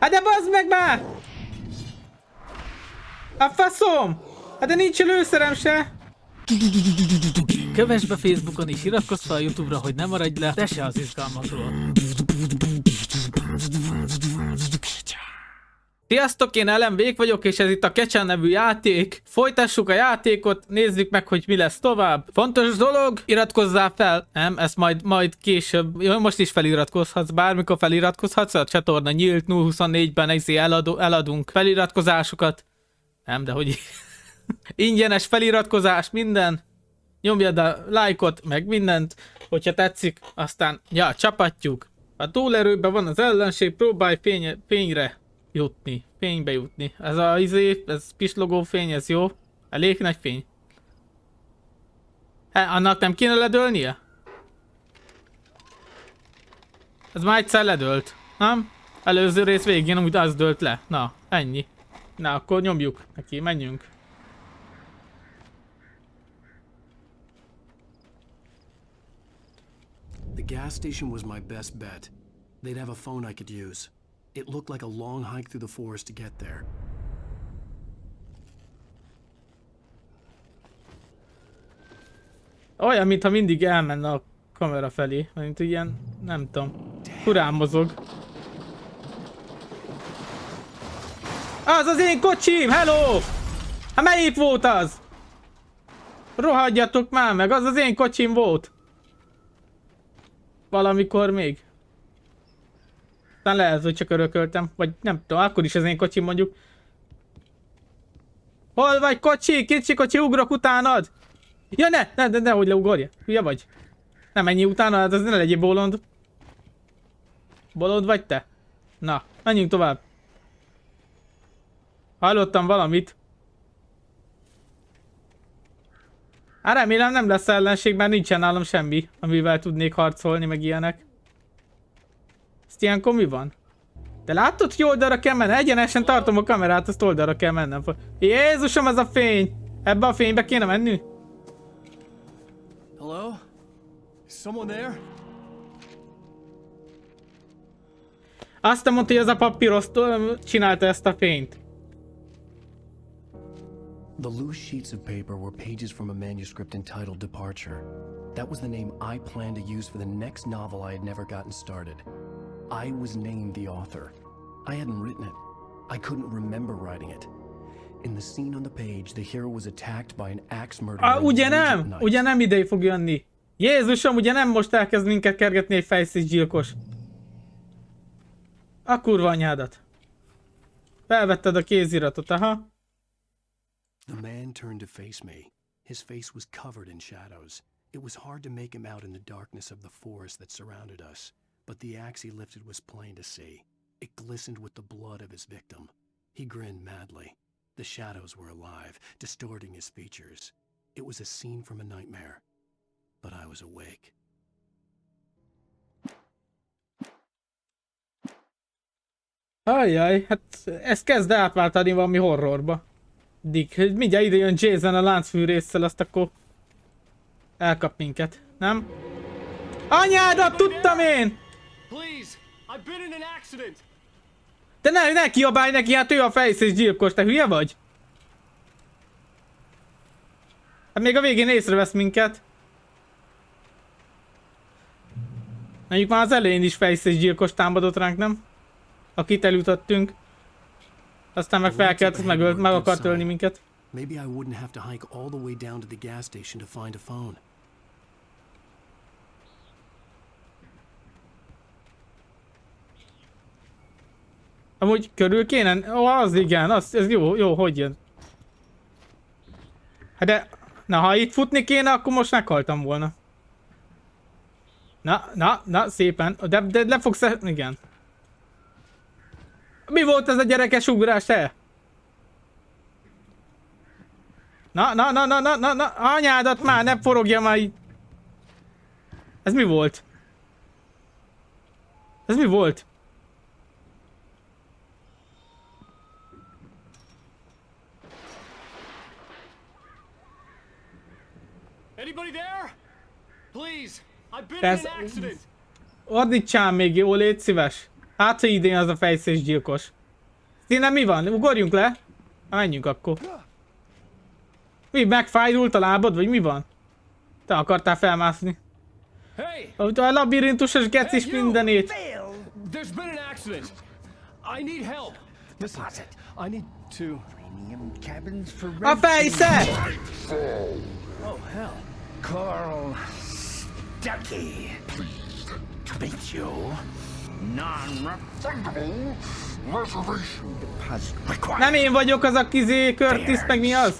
Hát de bazd meg már! A faszom! Hát de nincs lőszerem se! Kövess be Facebookon és iratkozz fel a YouTube-ra, hogy ne maradj le, de se az izgalmasról. Sziasztok, én Ellen vagyok, és ez itt a Kecsen nevű játék. Folytassuk a játékot, nézzük meg, hogy mi lesz tovább. Fontos dolog, iratkozzál fel. Nem, ezt majd később, most is feliratkozhatsz, bármikor feliratkozhatsz, a csatorna nyílt 024-ben eladunk feliratkozásokat. Nem, de hogy ingyenes feliratkozás, minden. Nyomjad a lájkot, meg mindent, hogyha tetszik, aztán, ja, csapatjuk. A túlerőben van az ellenség, próbálj fényre jutni, fénybe jutni. Ez a ez pislogó fény, ez jó? Elég nagy fény. Annak nem kéne ledőlnie? Ez már egyszer ledőlt, nem? Előző rész végén amúgy az dőlt le. Na, ennyi. Na, akkor nyomjuk neki, menjünk. The gas station was my best bet. They'd have a phone I could use. It looked like a long hike through the forest to get there. Olyan, mintha mindig elmenne a kamera felé, mint ilyen, nem tudom, furán mozog. Az én kocsim, hello! Hát melyik volt az? Rohadjatok már meg, az én kocsim volt. Valamikor még. Aztán lehet, hogy csak örököltem, vagy nem tudom, akkor is az én kocsim mondjuk. Hol vagy kocsi? Kicsi kocsi, ugrok utánad! Ja ne, hogy leugorja. Hülye vagy? Nem menjél utána, hát az ne legyél bolond. Bolond vagy te? Na, menjünk tovább. Hallottam valamit. Hát remélem nem lesz ellenség, mert nincsen nálam semmi, amivel tudnék harcolni, meg ilyenek. Ezt ilyenkor mi van? De látod, hogy oldalra kell mennem? Egyenesen tartom a kamerát, azt oldalra kell mennem. Jézusom, ez a fény! Ebbe a fénybe kéne menni? Hello? Is someone there? Azt mondta, hogy ez a papírosz csinálta ezt a fényt. The loose sheets of paper were pages from a manuscript entitled Departure. That was the name I planned to use for the next novel I had never gotten started. I was named the author. I hadn't written it. I couldn't remember writing it. In the scene on the page, the hero was attacked by an axe murderer. Ugye nem ide fog jönni. Jézusom, ugye nem most elkezd minket kergetni egy fejszésgyilkos. A kurva anyádat. Felvetted a kéziratot, aha. The man turned to face me. His face was covered in shadows. It was hard to make him out in the darkness of the forest that surrounded us, but the axe he lifted was plain to see. It glistened with the blood of his victim. He grinned madly. The shadows were alive, distorting his features. It was a scene from a nightmare, but I was awake. Ajjaj, hát ez kezd átváltani valami horrorba. Dick, mindjárt ide jön Jason a láncfűrésszel, azt akkor elkap minket, nem? Anyádat, tudtam én! De ne kiabálj neki, hát ő a fejszésgyilkos, te hülye vagy? Hát még a végén észrevesz minket. Mondjuk már az elején is fejszésgyilkos támadott ránk, nem? Akit elütöttünk. Aztán meg felkelt, meg akart ölni minket. Maybe I wouldn't have to hike all the way down to the gas station to find a phone. Amúgy körül kéne? Ó, az igen, ez jó, hogy jön. Hát de, na ha itt futni kéne, akkor most meghaltam volna. Na, szépen. De le fogsz, igen. Mi volt ez a gyerekes ugrás, te? Na, anyádat már, ne forogja már így. Ez mi volt? Ez mi volt? Anybody there? Please, I've been in an accident. Ordítsál még, jó, légy szíves. Hát, hogy idén az a fejszés gyilkos. Innen mi van? Ugorjunk le? Menjünk akkor. Mi, megfájdult a lábad, vagy mi van? Te akartál felmászni. A labirintusos gecis mindenét. There's been an accident. I need help. Listen, I need to... Premium cabins for A fejsze! Oh, hell. Carl Stucky. To meet you. Non-refundable reservation deposit required. Nem én vagyok az a kizé, Curtis, meg mi az?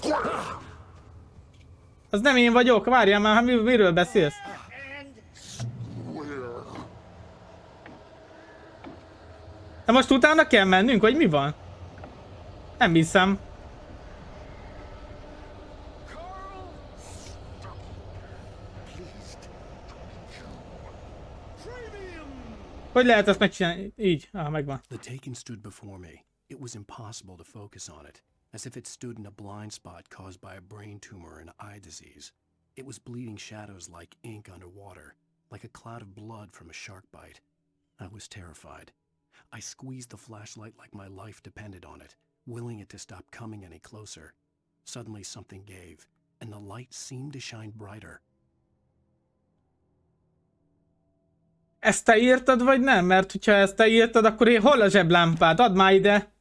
Az nem én vagyok, várjál már, miről beszélsz? De most utána kell mennünk, vagy mi van? Nem hiszem. Hogy lehet ezt megcsinálni? Így. Megvan. The taken stood before me. It was impossible to focus on it, as if it stood in a blind spot caused by a brain tumor and eye disease. It was bleeding shadows like ink underwater, like a cloud of blood from a shark bite. I was terrified. I squeezed the flashlight like my life depended on it, willing it to stop coming any closer. Suddenly something gave, and the light seemed to shine brighter. Ezt te írtad, vagy nem? Mert hogyha ezt te írtad, akkor hol a zseblámpád? Add már ide!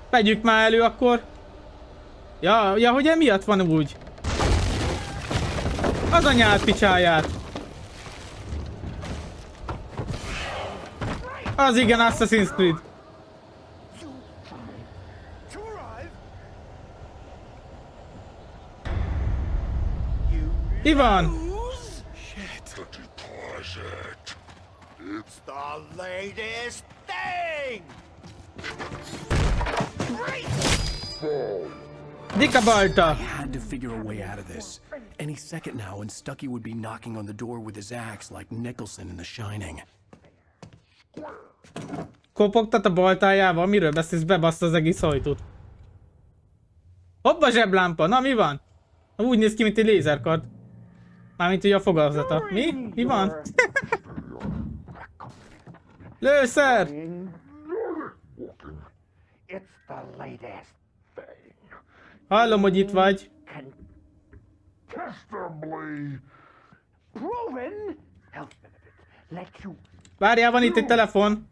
Vegyük már elő akkor! Ja, hogy emiatt van úgy. Az anyád picsáját! Az igen, Assassin's Creed. Mi van? It's the latest thing! Dika balta! I had to figure a way out of this. Any second now, and Stucky would be knocking on the door with his axe like Nicholson in The Shining. Kopogtat a baltájával, miről beszélsz? Bebaszta az egész ajtót. Hoppa, zseblámpa! Na, mi van? Úgy néz ki, mint egy lézerkard. Mármint ugye a fogalmazata. Mi? Mi van? Lőszer! It's the latest thing. Hallom, hogy itt vagy. Contestably proven. Let you Várjál, van itt egy telefon.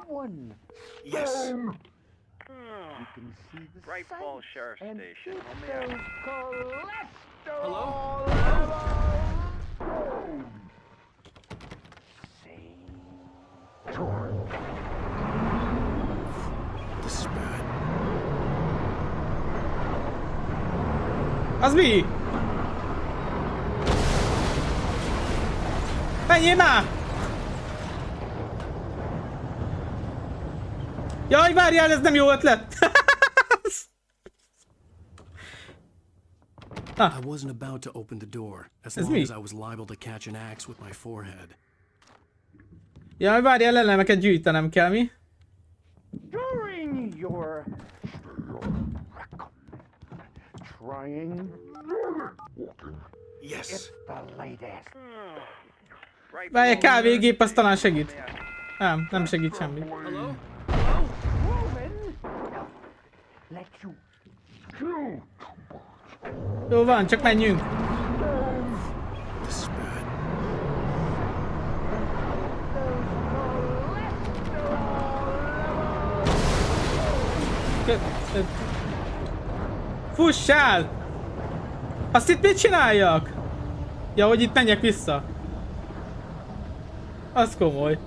one. Yes. You can see the Bright sights Falls Sheriff and Station. keep Only those cholesterol Hello? levels. This is bad. Az mi? Menjél már! Jaj, várjál, ez nem jó ötlet! I wasn't about to open the door, as It's long me. as I was liable to catch an axe with my forehead. Jaj, várjál, elemeket gyűjtenem kell, mi? During your trying, Yes. it's the latest. Bright Várj, egy Falls kávégép, az talán Station. segít. Nem segít semmi. Hello? Proven. Let you Jó van, csak menjünk. This is bad. Fussál! Azt itt mit csináljak? Ja, hogy itt menjek vissza. Az komoly.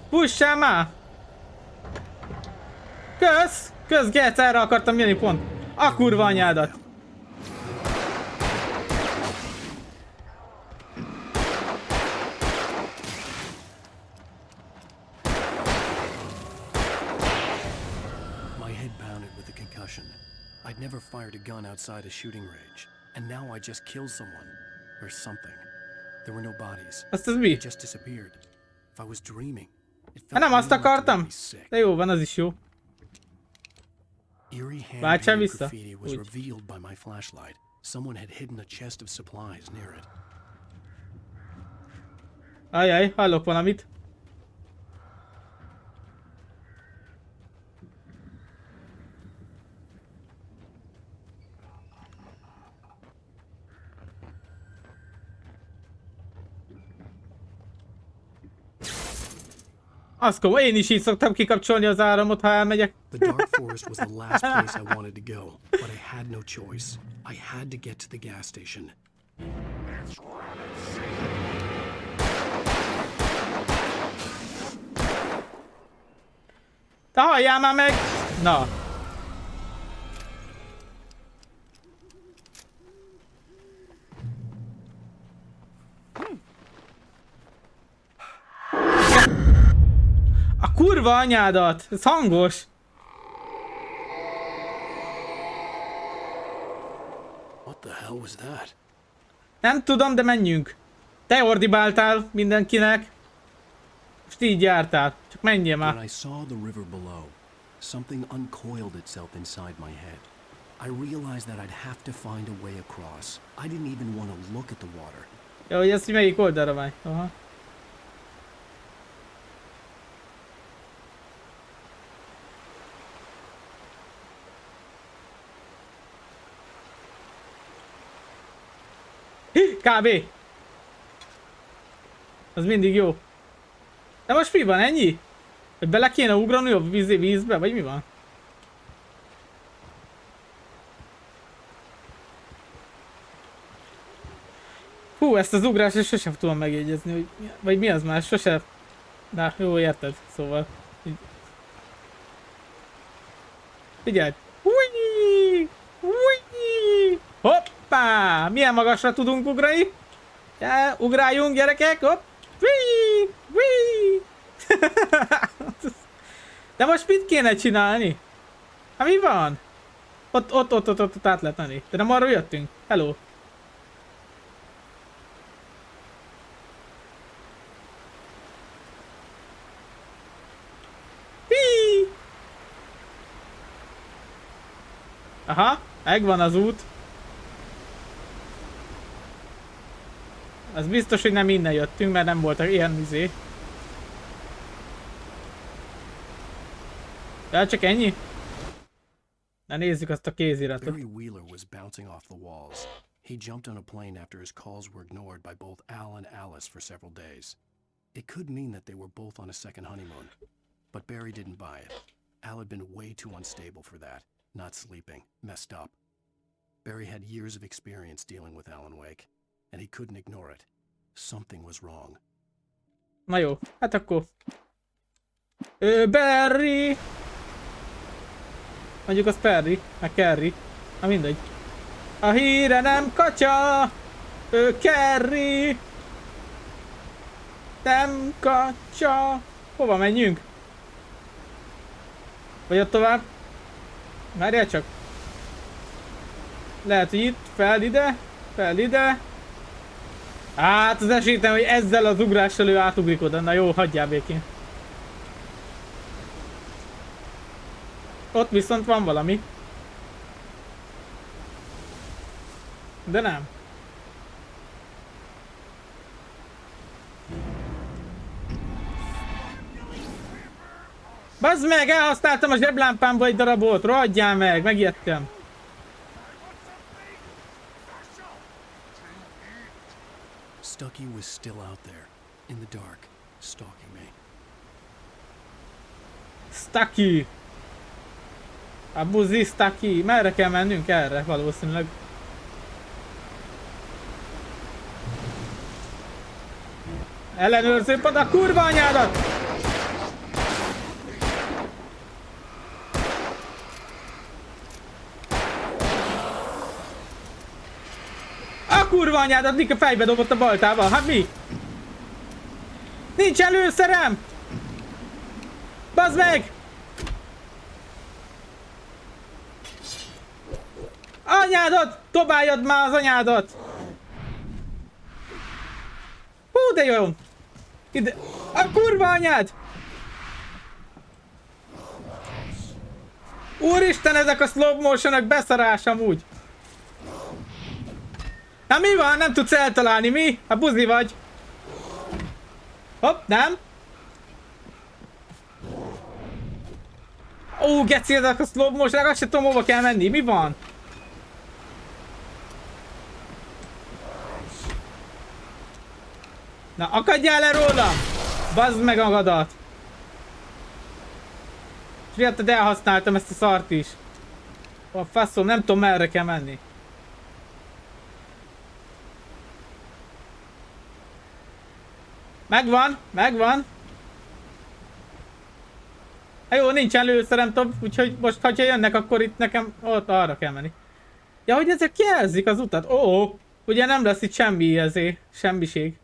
Fussál már! Kösz! Kösz, Gec, erre akartam jönni pont. A kurva anyádat! My head pounded with a concussion. I'd never fired a gun outside a shooting range, and now I just killed someone. Or something. There were no bodies. Azt az mi? It just disappeared. If I was dreaming, it Hát felt nem azt real enough to make akartam? me sick. De jó van, az is jó. Eerie Váltsál hand-painted vissza. graffiti was Úgy. revealed by my flashlight. Someone had hidden a chest of supplies near it. Ajaj, hallok valamit. Azt komoly, én is így szoktam kikapcsolni az áramot, ha elmegyek. The dark forest was the last place I wanted to go, but I had no choice. I had to get to the gas station. Te halljál már meg! Na. A kurva anyádat! Ez hangos! What the hell was that? Nem tudom, de menjünk. Te ordibáltál mindenkinek. Most így jártál. Csak menjél már. When I saw the river below, something uncoiled itself inside my head. I realized that I'd have to find a way across. I didn't even want to look at the water. Jó, hogy ez melyik oldalra van? Aha. Kb. Az mindig jó. De most mi van, ennyi? Hogy bele kéne ugrani a vízbe, vagy mi van? Hú, ezt az ugrást sosem tudom megjegyezni, hogy vagy mi az már, sosem. Na, jó, érted, szóval. Így. Figyelj! Ujjjjj! Ujjjjj! Hoppá! Milyen magasra tudunk ugrani? Ja, ugráljunk, gyerekek! Hopp! Ujjjj! Ujjjj! De most mit kéne csinálni? Hát mi van? Ott át lehet menni. De nem arról jöttünk? Hello! Aha, megvan az út. Az biztos, hogy nem innen jöttünk, mert nem voltak ilyen izé. De csak ennyi? Na nézzük azt a kéziratot. Barry Wheeler was bouncing off the walls. He jumped on a plane after his calls were ignored by both Al and Alice for several days. It could mean that they were both on a second honeymoon. But Barry didn't buy it. Al had been way too unstable for that. Not sleeping, messed up. Barry had years of experience dealing with Alan Wake, and he couldn't ignore it. Something was wrong. Na jó, hát akkor... Barry! Mondjuk az Perry, meg Kerry. Na mindegy. A híre nem kacsa! Kerry! Nem kacsa! Hova menjünk? Vagy ott tovább? Várjál csak. Lehet, hogy itt, fel ide, fel ide. Hát az esélytem, hogy ezzel az ugrással ő átugrik oda. Na jó, hagyjál békén. Ott viszont van valami. De nem. Bazd meg, elhasználtam a zseblámpámba egy darabot, rohadjál meg, megijedtem. Stucky was still out there, in the dark, stalking me. Stucky. A buzi Stucky. Merre kell mennünk? Erre valószínűleg. Ellenőrző pad a kurva anyádat! A kurva anyádat, Nika fejbe dobott a baltával, hát mi? Nincs lőszerem! Bazd meg! Anyádat! Dobáljad már az anyádat! Hú, de jó! Ide! A kurva anyád! Úristen, ezek a slow motion-ök beszarás amúgy. Na mi van? Nem tudsz eltalálni, mi? Hát buzi vagy. Hopp, nem? Ó, geci, ezek a slow motion-ök, azt sem tudom, hova kell menni. Mi van? Na, akadjál le rólam! Bazd meg magadat! És miattad elhasználtam ezt a szart is. A faszom, nem tudom merre kell menni. Megvan, megvan. Hát jó, nincsen lőszerem több, úgyhogy most, ha jönnek, akkor itt nekem ott arra kell menni. Ja, hogy ezek jelzik az utat. Ó, ugye nem lesz itt semmi ezé, semmiség.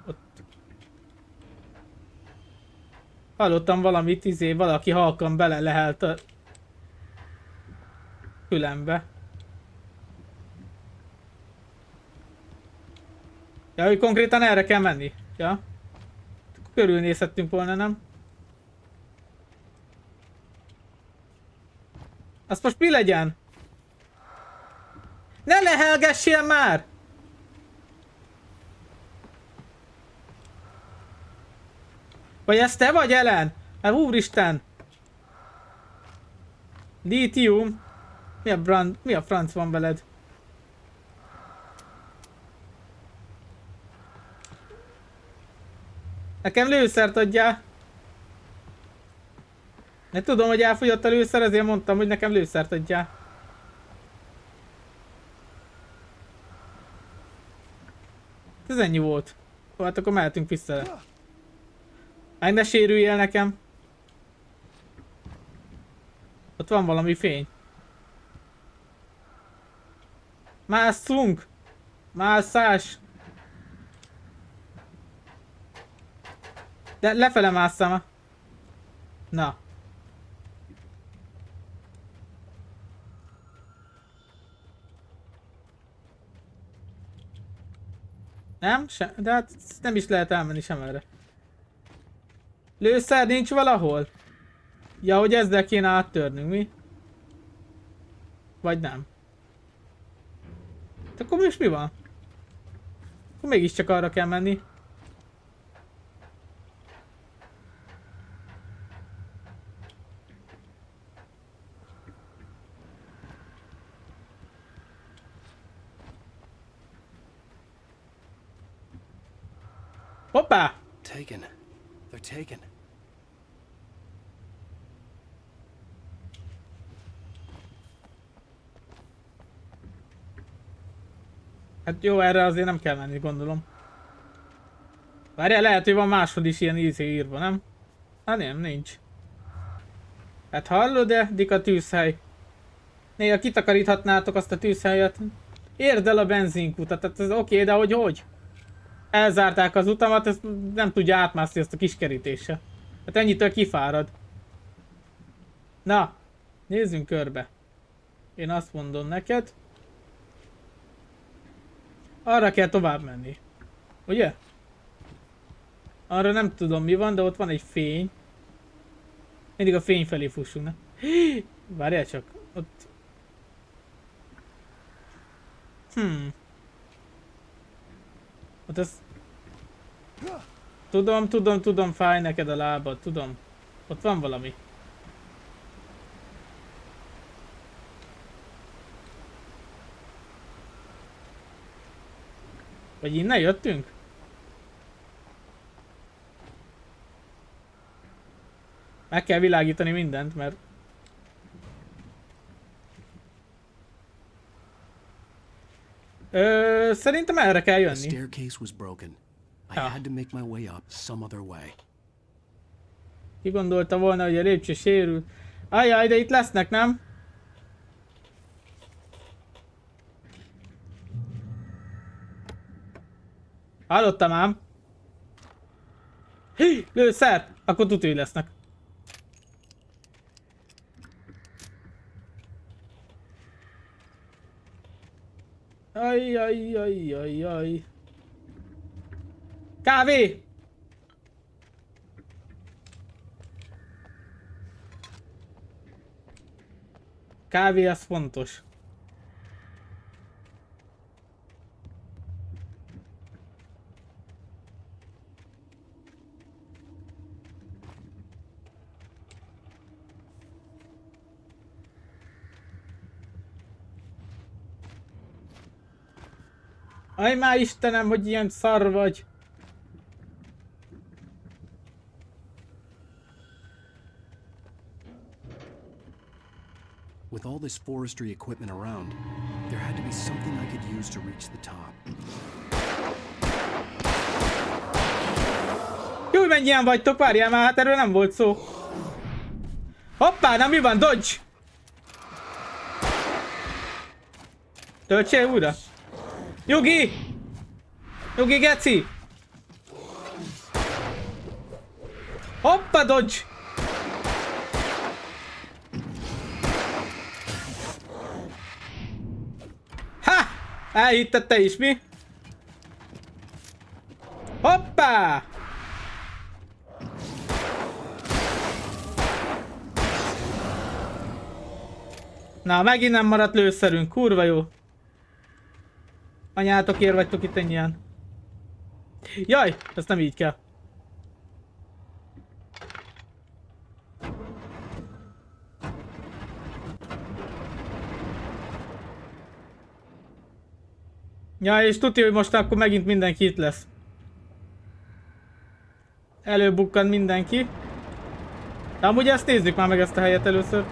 Ott. Hallottam valamit, valaki halkan bele lehelt a fülembe. Ja, hogy konkrétan erre kell menni. Ja. Körülnézhettünk volna, nem? Azt most mi legyen? Ne lehelgessél már! Vagy ez te vagy, Ellen? Hát úristen! Lítium? Mi a franc van veled? Nekem lőszert adjál. Mert tudom, hogy elfogyott a lőszer, ezért mondtam, hogy nekem lőszert adjál. Ez ennyi volt. Hát akkor mehetünk vissza. Meg ne sérüljél nekem. Ott van valami fény. Másszunk! Mászás! De lefele másszam. Na. Nem? De hát nem is lehet elmenni sem erre. Lőszer nincs valahol? Ja, hogy ezzel kéne áttörnünk, mi? Vagy nem? De akkor most mi van? Akkor mégiscsak arra kell menni. Hoppá! Taken. They're taken. Hát jó, erre azért nem kell menni, gondolom. Várjál, lehet, hogy van máshol is ilyen írva, nem? Hát nem, nincs. Hát hallod-e, Dika tűzhely? Néha kitakaríthatnátok azt a tűzhelyet. Érd el a benzinkutat, tehát ez oké, de hogy? Elzárták az utamat, ezt nem tudja átmászni ezt a kis kerítése. Hát ennyitől kifárad. Na, nézzünk körbe. Én azt mondom neked. Arra kell tovább menni. Ugye? Arra nem tudom mi van, de ott van egy fény. Mindig a fény felé fussunk, ne? Várjál csak, ott... Ott ez... Tudom, fáj neked a lábad, tudom. Ott van valami. Vagy innen jöttünk? Meg kell világítani mindent, mert... Szerintem erre kell The jönni. staircase was broken. I Ah. had to make my way up some other way. Ki gondolta volna, hogy a lépcső sérül. Ajjaj, de itt lesznek, nem? Hallottam ám. Hí, lőszer! Akkor tudja, hogy lesznek. Ajjaj. Kávé! Kávé, az fontos. Aj már Istenem, hogy ilyen szar vagy. With all this forestry equipment around, there had to be something I could use to reach the top. Jó, mennyien vagytok, várjál már, hát erről nem volt szó. Hoppá, na mi van, dodge! Töltsél újra? Nyugi! Nyugi, geci! Hoppa, dodge! Ha! Elhitted te is, mi? Hoppá! Na, megint nem maradt lőszerünk, kurva jó. Anyátokért vagytok itt ennyien. Jaj, ezt nem így kell. Ja, és tudja, hogy most akkor megint mindenki itt lesz. Előbukkan mindenki. De amúgy ezt nézzük már meg, ezt a helyet először.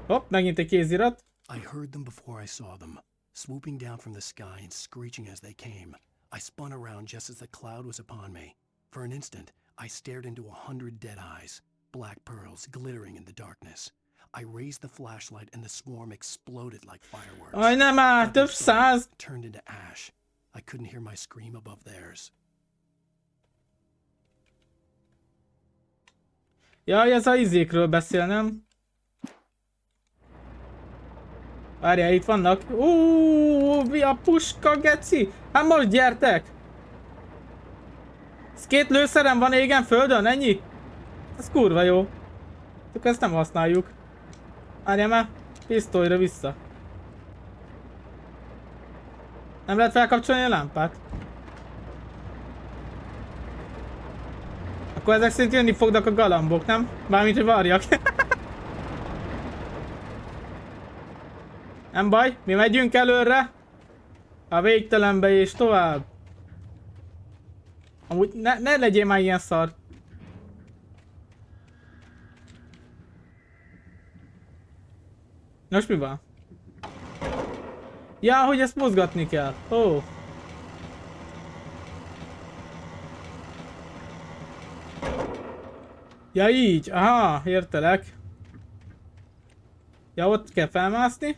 Hopp, megint egy kézirat. I heard them before I saw them, swooping down from the sky and screeching as they came. I spun around just as the cloud was upon me. For an instant, I stared into 100 dead eyes, black pearls glittering in the darkness. I raised the flashlight and the swarm exploded like fireworks. Aj, nem áll, több száz. Turned into ash. I couldn't hear my scream above theirs. Jaj, ez a izékről beszél, nem? Várjál, itt vannak. Mi a puska, geci? Hát most gyertek! Ez 2 lőszerem van égen földön, ennyi? Ez kurva jó. Csak ezt nem használjuk. Várjál már, pisztolyra vissza. Nem lehet felkapcsolni a lámpát? Akkor ezek szerint jönni fognak a galambok, nem? Mármint, hogy varjak. Nem baj, mi megyünk előre. A végtelenbe és tovább. Amúgy ne legyél már ilyen szar. Nos, mi van? Ja, hogy ezt mozgatni kell. Ó. Ja, így. Aha, értelek. Ja, ott kell felmászni.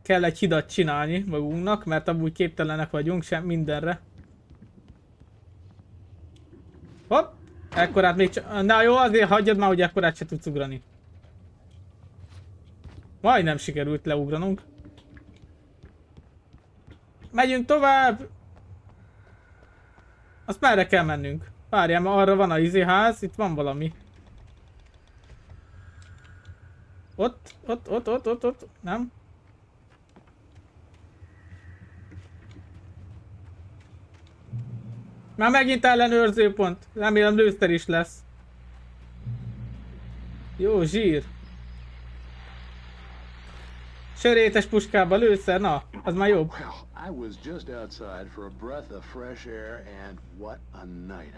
Kell egy hidat csinálni magunknak, mert amúgy képtelenek vagyunk sem mindenre. Hopp! Ekkorát még csak... Na jó, azért hagyjad már, hogy ekkorát se tudsz ugrani. Majdnem sikerült leugranunk. Megyünk tovább! Azt merre kell mennünk? Várjál, mert arra van a izéház, itt van valami. Ott, nem? Már megint ellenőrzőpont. Remélem lőszer is lesz. Jó, zsír. Sörétes puskába lőszer, na, az már jobb. Well, I was just outside for a breath of fresh air, and what a night.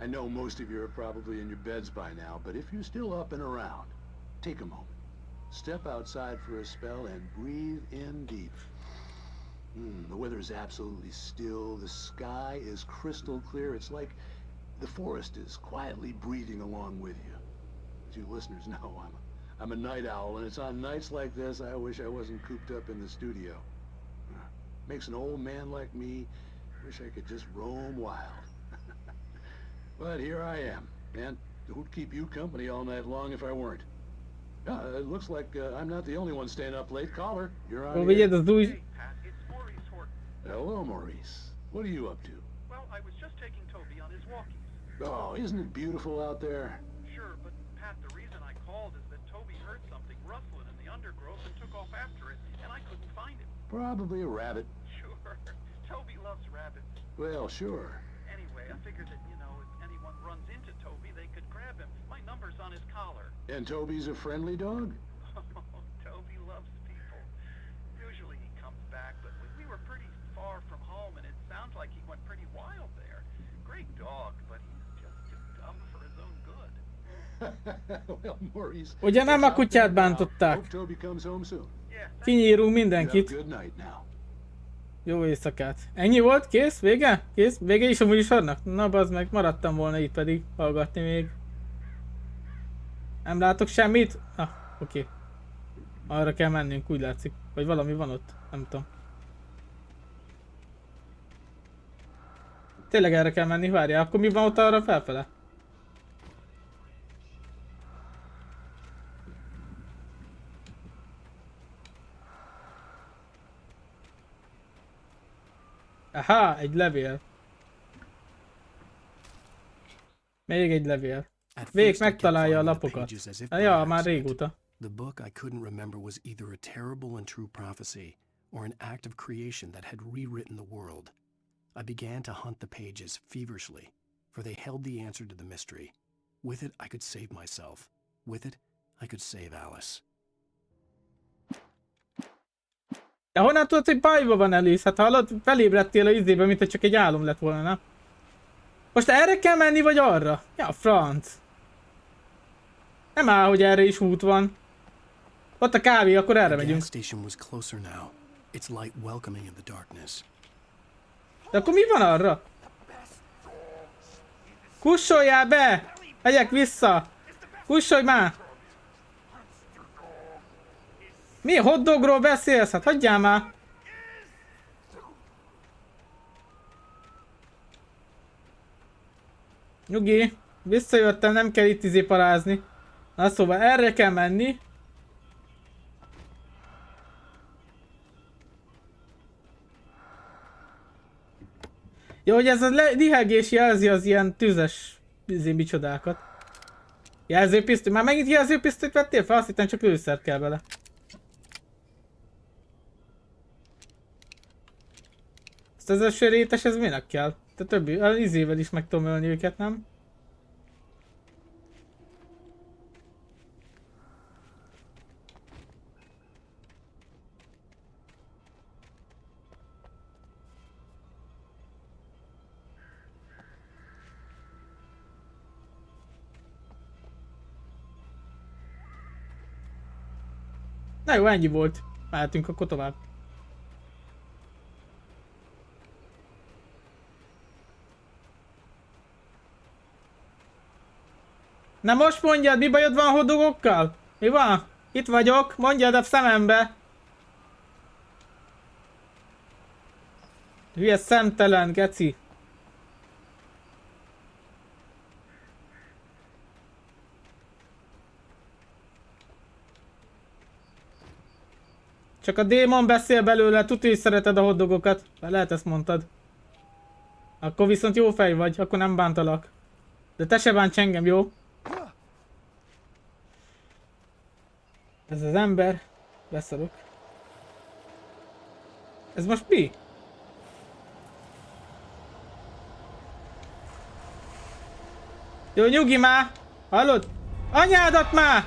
I know most of you are probably in your beds by now, but if you're still up and around, take a moment. Step outside for a spell and breathe in deep. The weather is absolutely still. The sky is crystal clear. It's like the forest is quietly breathing along with you. As you listeners know, I'm a night owl, and it's on nights like this I wish I wasn't cooped up in the studio. Makes an old man like me wish I could just roam wild. But here I am, and who'd keep you company all night long if I weren't? It looks like I'm not the only one staying up late. Caller, you're on. Vigyed az új... Hello, Maurice. What are you up to? Well, I was just taking Toby on his walkies. Oh, isn't it beautiful out there? Sure, but Pat, the reason I called is that Toby heard something rustling in the undergrowth and took off after it, and I couldn't find him. Probably a rabbit. Sure, Toby loves rabbits. Well, sure. Anyway, I figured that, you know, if anyone runs into Toby, they could grab him. My number's on his collar. And Toby's a friendly dog? Toby loves people. Usually he comes back, but we were pretty far from home, and it sounds like he went pretty wild there. Great dog, but he's just too dumb for his own good. Well, Maurice. Ugye nem a kutyát bántották. Hope Toby comes home soon. Yeah, Kinyírunk You have a mindenkit. good night now. Jó éjszakát. Ennyi volt? Kész? Vége? Kész? Vége is a műsornak? Na bazd meg, maradtam volna itt pedig hallgatni még. Nem látok semmit? Ah, oké. Arra kell mennünk, úgy látszik. Vagy valami van ott? Nem tudom. Tényleg erre kell menni? Várjál, akkor mi van ott arra felfele? Aha, egy levél. Még egy levél. At Vég first I kept megtalálja a finding the lapokat. pages as if by Ja, már accident. régóta. The book I couldn't remember was either a terrible and true prophecy or an act of creation that had rewritten the world. I began to hunt the pages feverishly, for they held the answer to the mystery. With it, I could save myself. With it, I could save Alice. De honnan tudod, hogy bajba van Alice? Hát hallod, felébredtél a izébe, mint hogy csak egy álom lett volna, na? Most erre kell menni, vagy arra? Ja, franc. Nem áll, hogy erre is út van. Ott a kávé, akkor erre The megyünk. gas station was closer now, its light welcoming in the darkness. De akkor mi van arra? Kussoljál be! Megyek vissza! Kussolj már! Mi hotdogról beszélsz? Hát hagyjál már! Nyugi, visszajöttem, nem kell itt izéparázni. Na szóval erre kell menni. Jó, hogy ez a lihegés jelzi az ilyen tüzes micsodákat. Jelzőpisztoly? Már megint jelzőpisztolyt vettél fel? Azt hittem csak lőszer kell bele. Ezt az első rétes, ez minek kell? Te többi, az izével is meg tudom ölni őket, nem? Na jó, ennyi volt. Mehetünk akkor tovább. Na most mondjad, mi bajod van a hotdogokkal? Mi van? Itt vagyok, mondjad a szemembe. Hülye szemtelen, geci. Csak a démon beszél belőle, tudja, hogy szereted a hotdogokat. Lehet ezt mondtad. Akkor viszont jó fej vagy, akkor nem bántalak. De te se bánts engem, jó? Ez az ember. Beszarok. Ez most mi? Jó, nyugi már! Hallod? Anyádat már!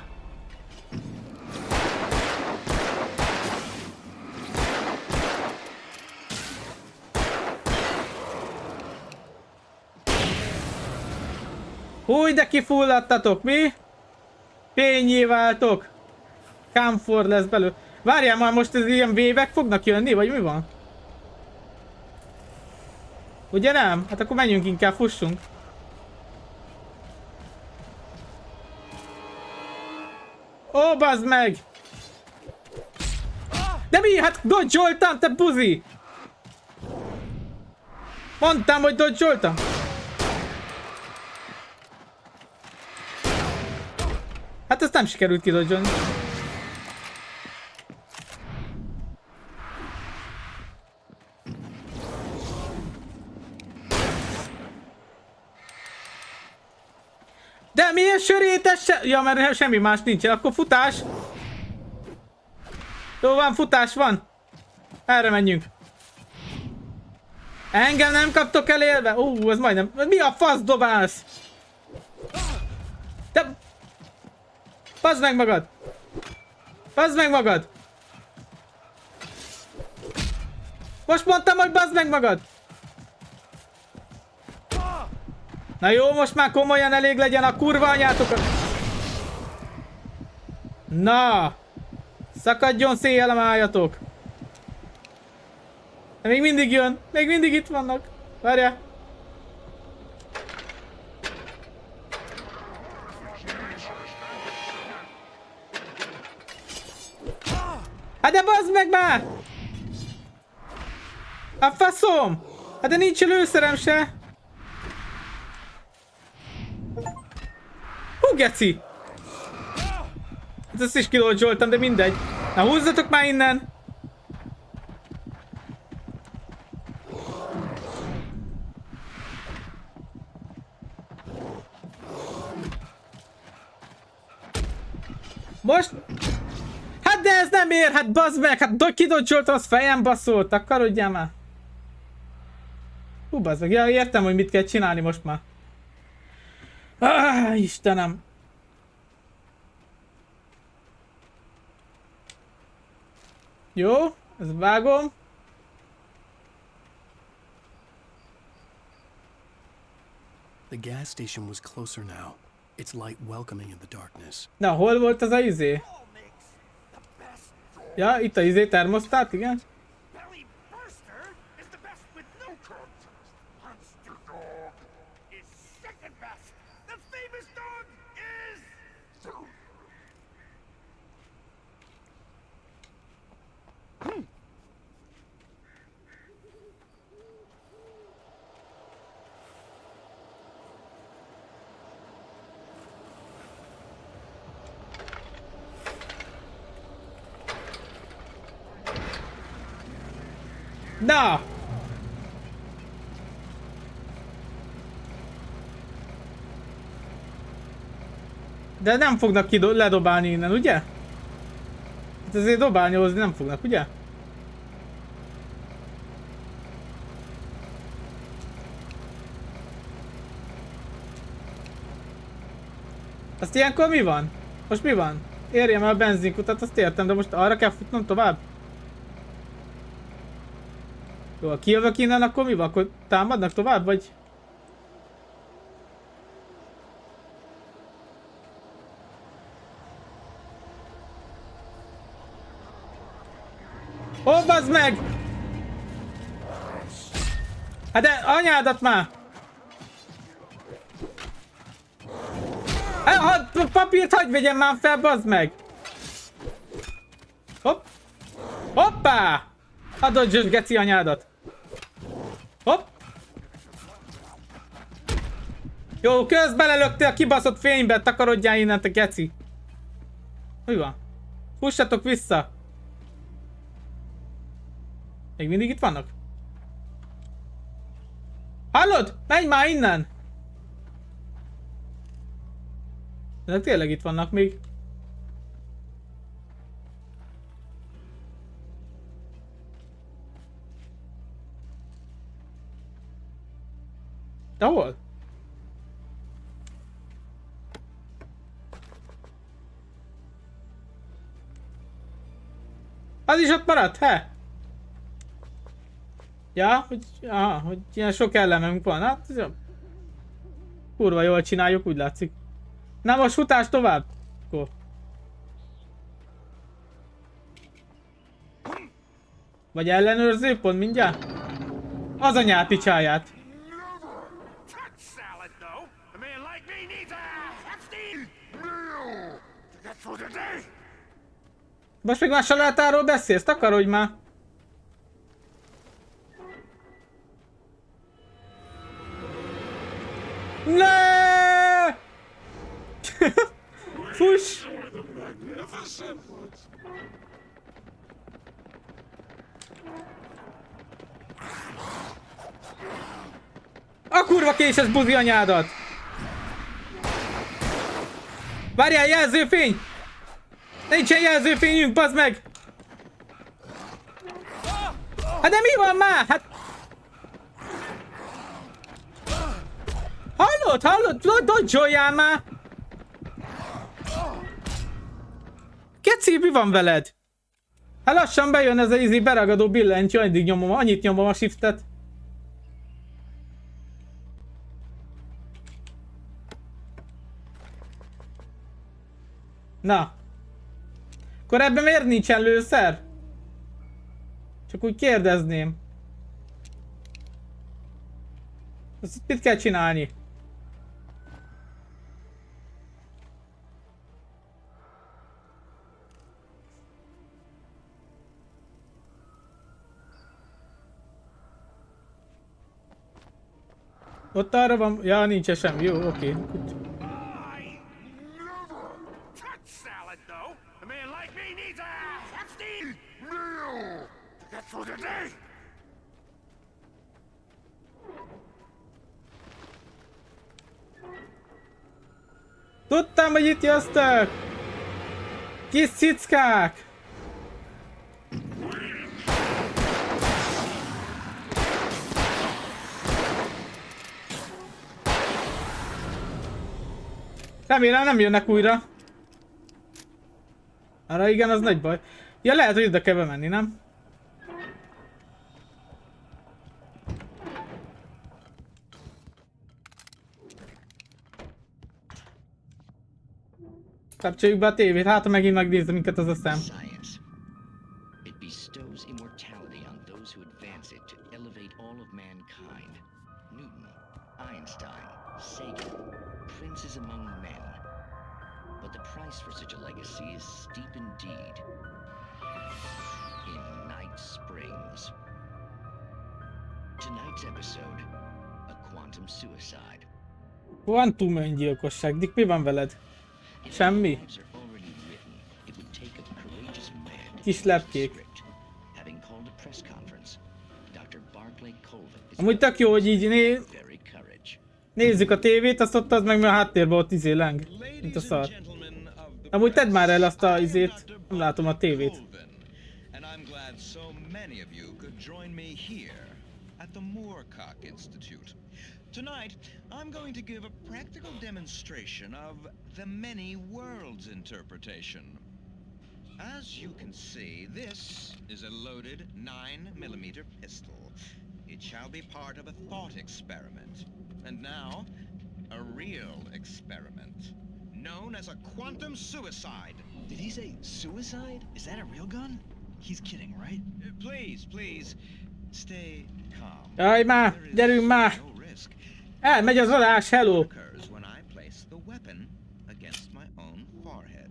Húj, de kifulladtatok, mi? Fényé váltok. Kámfor lesz belőle. Várjál már, most ez ilyen vévek fognak jönni, vagy mi van? Ugye nem? Hát akkor menjünk inkább, fussunk. Ó, bazd meg! De mi? Hát dodge-oltam, te buzi! Mondtam, hogy dodge-oltam. Hát ezt nem sikerült kidodge-olni. De milyen sörétes se... Ja, mert semmi más nincsen. Akkor futás. Jó van, futás van. Erre menjünk. Engem nem kaptok el élve? Ez majdnem... Mi a fasz dobálsz? Te... Bazd meg magad! Bazd meg magad! Most mondtam, hogy bazd meg magad! Na jó, most már komolyan elég legyen a kurva anyátokat! Na! Szakadjon széjjel a májatok! De még mindig jön! Még mindig itt vannak! Várjál! Hát de bazd meg már! A faszom! Hát de nincs lőszerem se! Hú, geci! Hát ezt is kiloldzsoltam, de mindegy. Na húzzatok már innen! Most... Hát de ez nem ér, hát bazd meg, hát kidodzsoltam, az fejem baszolt, akarodjál már. Hú, bazd meg, ja, értem, hogy mit kell csinálni most már. Istenem. Jó, ezt vágom. The gas station was closer now, its light welcoming in the darkness. Na, hol volt az a izé? Ja, itt a izé termosztát, igen. Belly burster is the best with no contest. Monster dog is second best. The famous dog is... Na! De nem fognak ledobálni innen, ugye? Hát azért dobálni hozni nem fognak, ugye? Azt ilyenkor mi van? Most mi van? Érjem el a benzinkutat, azt értem, de most arra kell futnom tovább? Jó, ha kijövök innen, akkor mi van? Akkor támadnak tovább, vagy? Ó, bazd meg! Hát de anyádat már! Papírt hagyj vegyem már fel, bazd meg! Hopp! Hoppá! Adod zsös, geci anyádat! Hopp! Jó, közben belelöktél a kibaszott fénybe, takarodjál innen, te geci! Mi van? Fussatok vissza! Még mindig itt vannak? Hallod? Menj már innen! Ezek tényleg itt vannak még. De hol? Az is ott maradt, he? Ja, hogy ilyen sok ellenünk van, hát kurva jól csináljuk, úgy látszik. Na most futás tovább! Akkor. Vagy ellenőrző pont mindjárt? Az anyát picsáját! Most még már salátáról beszélsz, takarodj már! Ne! Fuss! A kurva késes buzi anyádat! Várjál, jelzőfény! Nincsen jelzőfényünk, bazd meg! Hát de mi van már? Hát... Hallod? Dodge-oljál már! Keci, mi van veled? Hát lassan bejön ez a izi beragadó billentyű, addig nyomom, annyit nyomom a shiftet. Na. Akkor ebben miért nincsen lőszer? Csak úgy kérdezném. Ezt mit kell csinálni? Ott arra van... Ja, nincs semmi. Jó, oké. I never touch salad, though. A man like me needs a hefty meal. That's for the day. Tudtam, hogy itt jöttök! Kis cickák! Remélem nem jönnek újra. Arra igen, az nagy baj. Ja, lehet, hogy ide kell bemenni, nem? Kapcsoljuk be a tévét, hát ha megint megnézze minket az a szem. Science. It bestows immortality on those who advance it to elevate all of mankind. Newton, Einstein, Sagan, princes among men. But the price for such a legacy is steep indeed. In Night Springs. Tonight's episode, a quantum suicide. Quantum öngyilkosság, Dick, mi van veled? Semmi. Kis lepkék. Amúgy tök jó, hogy így nézzük a tévét, azt ott az meg a háttérben ott izé leng. Mint a szar. Amúgy tedd már el azt a izét. Nem látom a tévét. Tonight, I'm going to give a practical demonstration of the many worlds interpretation. As you can see, this is a loaded 9mm pistol. It shall be part of a thought experiment. And now, a real experiment, known as a quantum suicide. Did he say suicide? Is that a real gun? He's kidding, right? Please, stay calm. Jaj már, gyerünk már! Elmegy az adás, hello! When I place the weapon against my own forehead.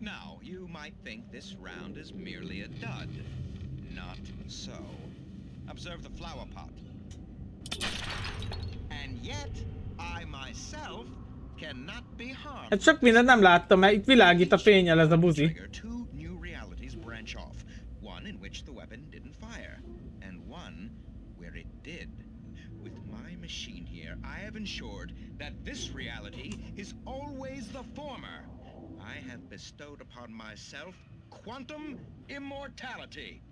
Now, you might think this round is merely a dud. Not so. Observe the flower pot. And yet, I myself cannot be harmed. Hát sok mindent nem láttam, mert itt világít a fénnyel ez a buzi. Two new realities branch off. One in which the weapon didn't fire, and one where it did. With my machine here, I have ensured that this reality is always the former. I have bestowed upon myself quantum immortality.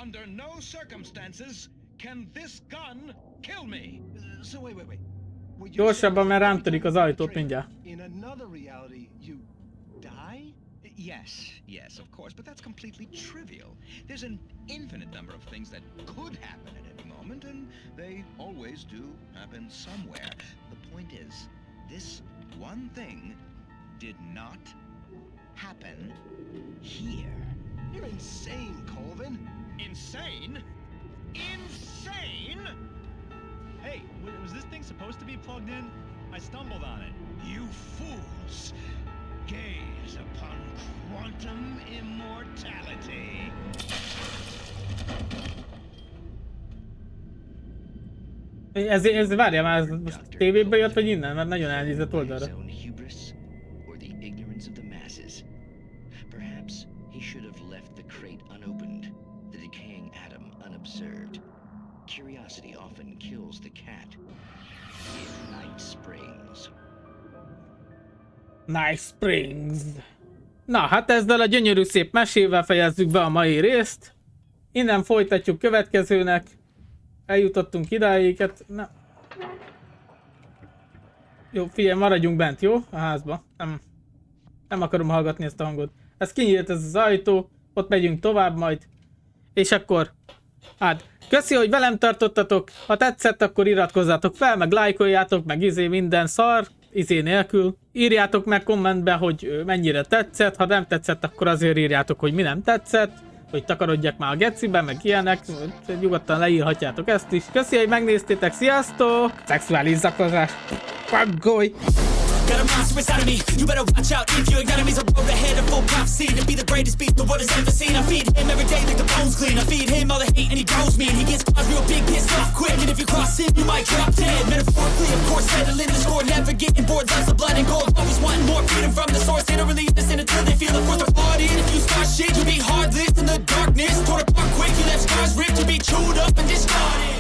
Under no circumstances can this gun kill me. So wait. Gyorsabban, mert rám törik az ajtót mindjárt. In another reality, you die? Yes, of course, but that's completely trivial. There's an infinite number of things that could happen at any moment, and they always do happen somewhere. The point is, this one thing did not happen here. You're insane, Colvin. Insane? Insane? Hey, was this thing supposed to be plugged in? I stumbled on it. You fools! Gaze upon quantum immortality. Ez várjál már, ez most tévéből jött, vagy innen? Mert nagyon elnézett oldalra. Curiosity often kills the cat in Night Springs. Nice Springs. Na, hát ezzel a gyönyörű szép mesével fejezzük be a mai részt. Innen folytatjuk következőnek. Eljutottunk idáig, hát... Jó, figyelj, maradjunk bent, jó? A házba. Nem akarom hallgatni ezt a hangot. Ez kinyílt, ez az ajtó. Ott megyünk tovább majd. És akkor... Hát, köszi, hogy velem tartottatok. Ha tetszett, akkor iratkozzatok fel, meg lájkoljátok, meg minden szar. Nélkül. Írjátok meg kommentbe, hogy mennyire tetszett. Ha nem tetszett, akkor azért írjátok, hogy mi nem tetszett. Hogy takarodjak már a gecibe, meg ilyenek. Nyugodtan leírhatjátok ezt is. Köszi, hogy megnéztétek. Sziasztok! Szexuális zaklatás. Paggolj! Got a monster inside of me, you better watch out. If your enemy's a road ahead of full prophecy to be the greatest beast the world has ever seen. I feed him every day like the bones clean. I feed him all the hate and he grows me. And he gets caught real big, pissed off quick. And if you cross him, you might drop dead. Metaphorically, of course, settling the score. Never getting bored, loves of blood and gold. Always wanting more freedom from the source. They don't really listen until they feel it for the party. And if you start shit, you'll be heartless in the darkness. Torn apart quick, you left scars ripped. You'll be chewed up and discarded.